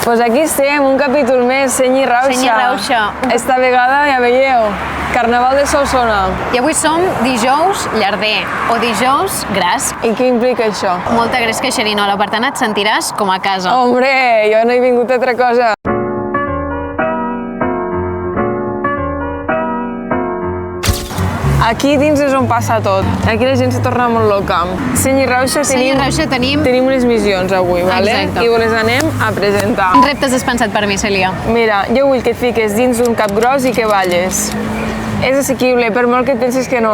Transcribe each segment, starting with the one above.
Pues aquí estem, un capítol més, Seny i Rauxa. Seny i Rauxa. Esta vegada, ja veieu, Carnaval de Solsona. I avui som dijous llarder, o dijous gras. I què implica això? Molta gresca i xerinola, per tant et sentiràs com a casa. Hombre, jo no he vingut a altra cosa. Aquí dins és on passa tot. Aquí la gent se torna molt loca. Seny i Rauxa tenim unes missions avui, vale? Exacte. I les anem a presentar. Quins reptes has pensat per mi, Cèlia? Mira, jo vull que et fiques dins d'un cap gros i que balles. És assequible, per molt que et penses que no.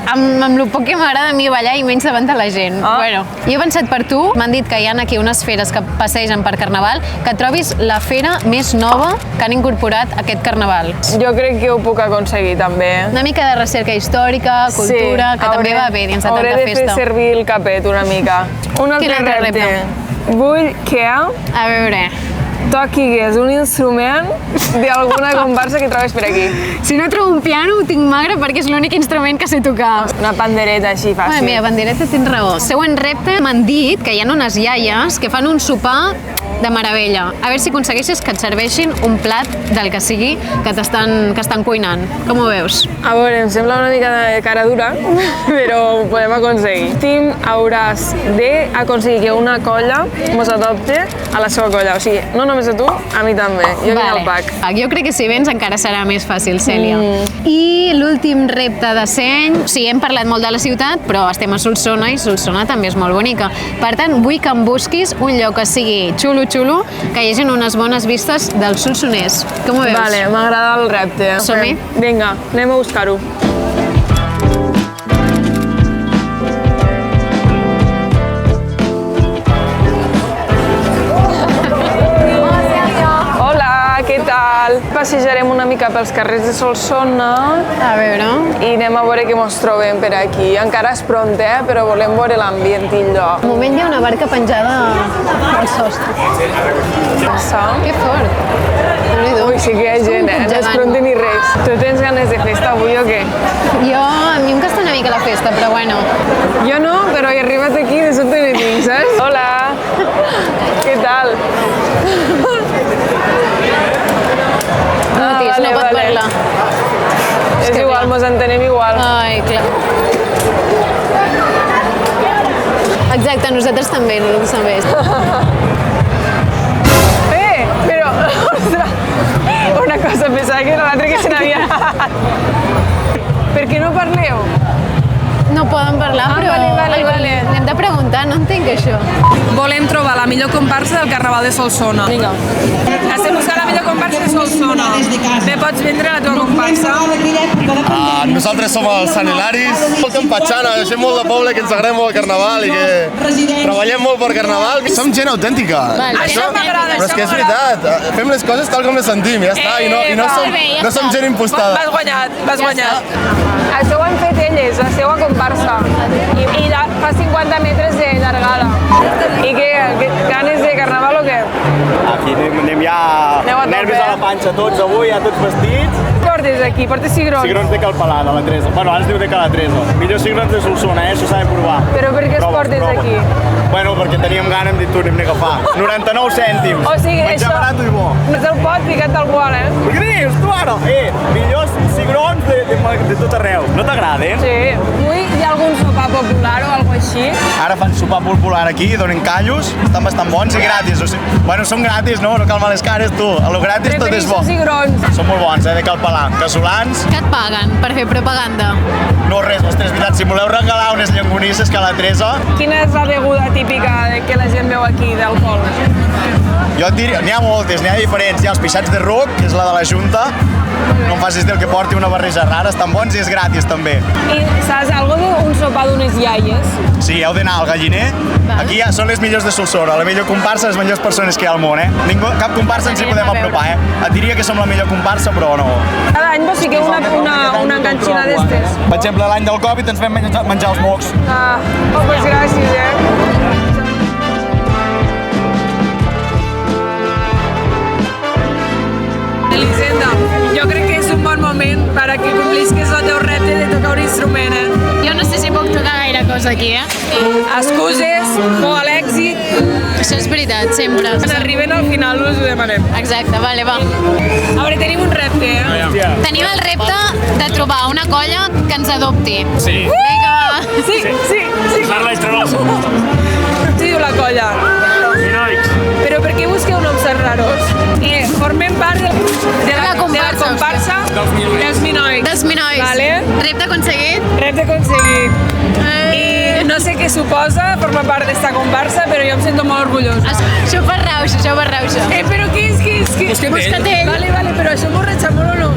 Amb el poc que m'agrada a mi ballar i menys davant de la gent. Bueno, jo he pensat per tu, m'han dit que hi ha aquí unes feres que passegen per Carnaval, que trobis la fera més nova que han incorporat aquest Carnaval. Jo crec que ho puc aconseguir també. Una mica de recerca històrica, cultura, que també va bé dins de tanta festa. Hauré de fer servir el capet una mica. Un altre repte. Vull que A veure... toquis un instrument d'alguna comparsa que trobes per aquí. Si no trobo un piano, ho tinc magre perquè és l'únic instrument que sé tocar. Una pandereta així fàcil. Mira, pandereta tens raó. Següent repte, m'han dit que hi ha unes iaies que fan un sopar de meravella. A veure si aconsegueixes que et serveixin un plat del que sigui que estan cuinant. Com ho veus? A veure, em sembla una mica de cara dura, però ho podem aconseguir. Tim, hauràs d'aconseguir que una colla mos adopte a la seva colla. O sigui, no només a tu, a mi també. Jo vinc al pack. Jo crec que si vens encara serà més fàcil, Cèlia. I l'últim repte de Seny, o sigui, hem parlat molt de la ciutat, però estem a Solsona i Solsona també és molt bonica. Per tant, vull que em busquis un lloc que sigui xulo, que hi hagi unes bones vistes del Solsonès. Com ho veus? Vale, m'agrada el repte. Som-hi? Vinga, anem a buscar-ho. Què tal? Passejarem una mica pels carrers de Solsona. A veure... I anem a veure què mos trobem per aquí. Encara és pront, però volem veure l'ambient i el lloc. Al moment hi ha una barca penjada al sostre. Que fort! Ui, sí que hi ha gent, no és pront ni res. Tu tens ganes de festa avui o què? A mi em costa una mica la festa, però bueno. Jo no, però he arribat aquí de sobte n'hi tinc, saps? Hola! Què tal? No pot parlar. És igual, mos entenem igual. Ai, clar. Exacte, nosaltres també, Però, ostres, una cosa, pensava que era l'altre que se n'havia anat. Per què no parleu? No poden parlar, però vale. N'hem de preguntar, no entenc això. Volem trobar la millor comparsa del Carnaval de Solsona. Vinga. Estem buscant la millor comparsa de Solsona. Me pots vendre la teva comparsa? Nosaltres som els Sant Hilaris. Molt campatxana, som molt de poble que ens agrada molt el Carnaval i que treballem molt per Carnaval. Som gent autèntica. Això m'agrada. Però és que és veritat, fem les coses tal com les sentim, ja està, i no som gent impostada. Vas guanyat. Això ho han fet elles, la seva comparsa. I fa 50 metres de llargada. I què, ganes de Carnaval o què? Aquí anem ja nervis a la panxa tots avui, ja tots vestits. Portes aquí? Portes cigrons? Cigrons de Calpalà, de la Teresa. Bueno, ara es diu de Cala Teresa. Millors cigrons de Solsona, això s'ha de provar. Però per què els portes aquí? Bueno, perquè teníem gana, hem dit tu, anem a agafar. 99 cèntims. O sigui, menjar això... barat i bo. No te'l pot ficar tal qual, Què dius, tu ara? Millors cigrons de tot arreu. No t'agraden? Sí. Avui hi ha algun sopar popular o alguna així? Ara fan sopar popular aquí, donen callos, estan bastant bons i gratis. O sigui, bueno, són gratis, no? No cal males cares, tu. A lo gratis tot és bo. Prefereixo cigrons. Són molt bons, de Calpalà. Casolans. Què et paguen per fer propaganda? No, res, ostres, veritat, si voleu regalar unes llangonisses que a la Teresa... Quina és la beguda típica que la gent veu aquí, d'alcohol? Jo et diria, n'hi ha moltes, n'hi ha diferents. Hi ha els pixats de ruc, que és la de la Junta. No em facis dir que porti una barreja rara, estan bons i és gratis també. I saps alguna cosa d'un sopar d'unes iaies? Sí, heu d'anar al Galliner. Aquí ja són les millors de Solsona, la millor comparsa, les millors persones que hi ha al món, Cap comparsa ens hi podem apropar, Et diria que som la millor comparsa, però no. Cada any vos fiqueu una enganxina d'estes? Per exemple, l'any del Covid ens vam menjar els mocs. Pues gràcies, Elisenda, jo crec que és un bon moment perquè complisques el teu repte de tocar un instrument, Jo no sé si puc tocar gaire cosa aquí, Excuses, molt a l'èxit. Això és veritat, sempre. Quan arriben al final us ho demanem. Exacte, vale, va. A veure, tenim un repte, Tenim el repte de trobar una colla que ens adopti. Sí. Vinga, va. Sí. Parla i troba el Com s'hi diu la colla? Minoix. Però per què busqueu noms tan raros? Formem part de la comparsa dels Minoix. Dels Minois. Vale. Repte aconseguit. Repte aconseguit. I no sé què suposa formar part d'esta comparsa, però jo em sento molt orgullosa. Això fa rauxa. Però què és? Buscatell. Vale, però això m'ho retxa molt o no?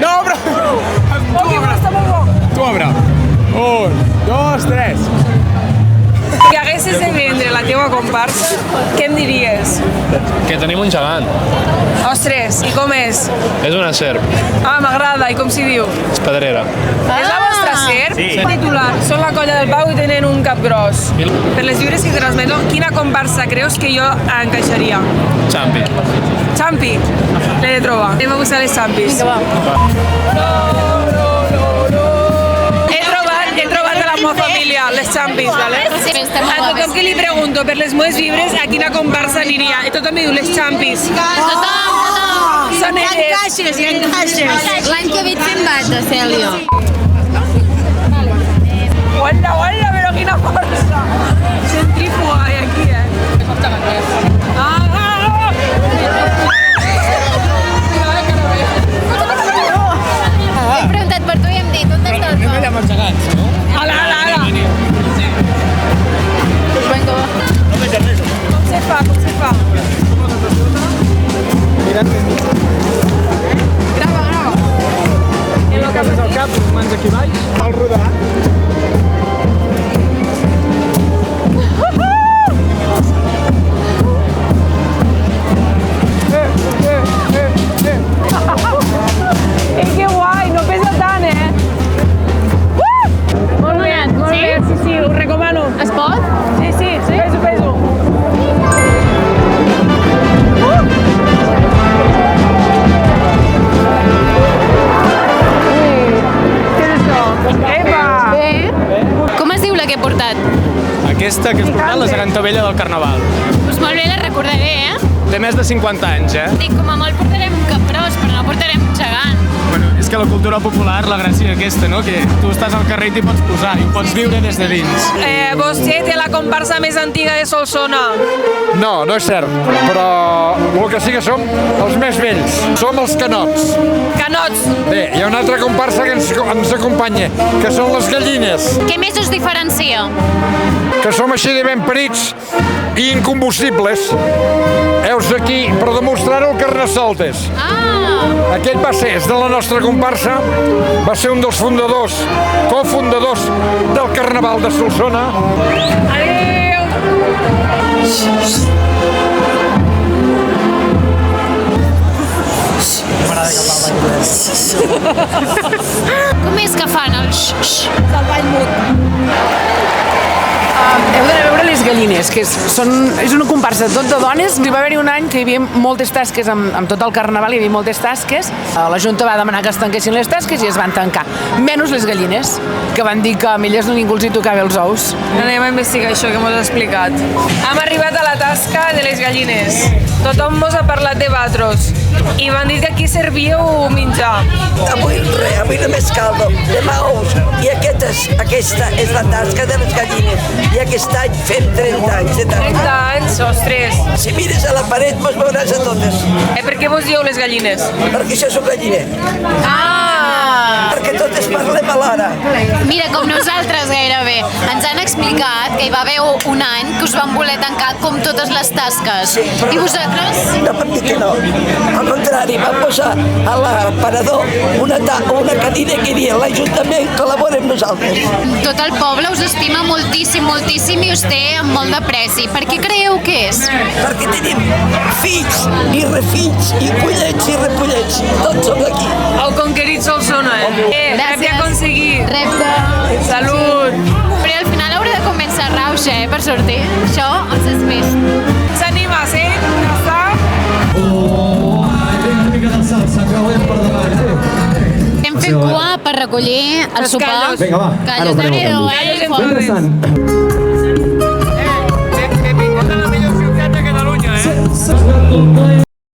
No, però... Ok, però està molt bo. Tu obre. 1, 2, 3. Si haguessis de vendre la teua comparsa, què em diries? Que tenim un gegant. Ostres, i com és? És una serp. Ah, m'agrada, i com s'hi diu? És pedrera. És la vostra serp? Sí. Titular, són la colla del Pau i tenen un cap gros. Per les llibres que transmeto, quina comparsa creus que jo encaixaria? Champi. Champi, l'he de trobar. Anem a buscar les Champis. Vinga, va. He trobat a la meva família, les Champis, ¿vale? Sí, estem A molt tothom guapes. que li pregunto per les meves llibres a quina comparsa aniria. I tothom em diu les Champis. Tothom. Són elles. L'any que ve et fem bata, Cèlia. Guarda, però quina força. Centrífuga hi aquí, Hem preguntat per tu i hem dit, on està el Pau? amb els gegants, no? Ala. Vinga, va. Com se fa? Grava. I el cap és el cap, mans aquí baix. El rodar. Que guai, no pesa tant, Molt bé, sí, ho recomano. Es pot? Sí, peso. Què és això? Epa! Bé. Com es diu la que he portat? Aquesta que has portat, la geganta vella del Carnaval. Doncs molt bé, la recordaré, Té més de 50 anys, Dic, com a molt portarem un capgròs, però no portarem un gegant. Bueno, és que la cultura popular, la gràcia aquesta, no? Que tu estàs al carrer i t'hi pots posar i ho pots viure des de dins. Vostè té la comparsa més antiga de Solsona. No, no és cert, però el que sí que som els més vells. Som els canots. Canots. Bé, hi ha una altra comparsa que ens acompanya, que són les gallines, Què més us diferencia? que som així de ben perits i incombustibles. Heus aquí per demostrar-ho el Carnestoltes. Ah! Aquest va ser, és de la nostra comparsa, va ser un dels fundadors, cofundadors del Carnaval de Solsona. Adéu. Com és que fan el Del ball mut. Heu d'anar a veure les gallines, que és una comparsa tot de dones. Hi va haver-hi un any que hi havia moltes tasques, amb tot el carnaval hi havia moltes tasques. La Junta va demanar que es tanquessin les tasques i es van tancar. Menys les gallines, que van dir que a elles no ningú els hi tocava els ous. Anem a investigar això que m'has explicat. Hem arribat a la tasca de les gallines. Tothom mos ha parlat de batros i m'han dit que aquí servíeu menjar. Avui res, avui només caldo, demà ous. I aquesta és la tasca de les gallines. I aquest any fem 30 anys de 30 anys, ostres. Si mires a la paret mos veuràs a totes, Per què vos dieu les gallines? perquè això és un galliner. Ah! Perquè totes parlem alhora. Mira, com nosaltres gairebé. Ens han explicat que hi va haver un any que us van voler tancar com totes les tasques. I vosaltres? No per dir que no. Al contrari, vam posar a l'aparador una cadira que diria l'Ajuntament col·labora amb nosaltres. Tot el poble us estima moltíssim, moltíssim i us té amb molt de preci. Per què creieu que és? Perquè tenim fills i refills i pollets i repollets. Tots som d'aquí. Heu conquerit Solsona, Repte aconseguit. Repte. Salut. Però al final hauré de convèncer Rauxa, per sortir. Això els has vist. S'animes, Està? Hem fet cua per recollir el sopar. callos. Vinga, va. Callos, Déu-n'hi-do, Callos en Fort. Gràcies.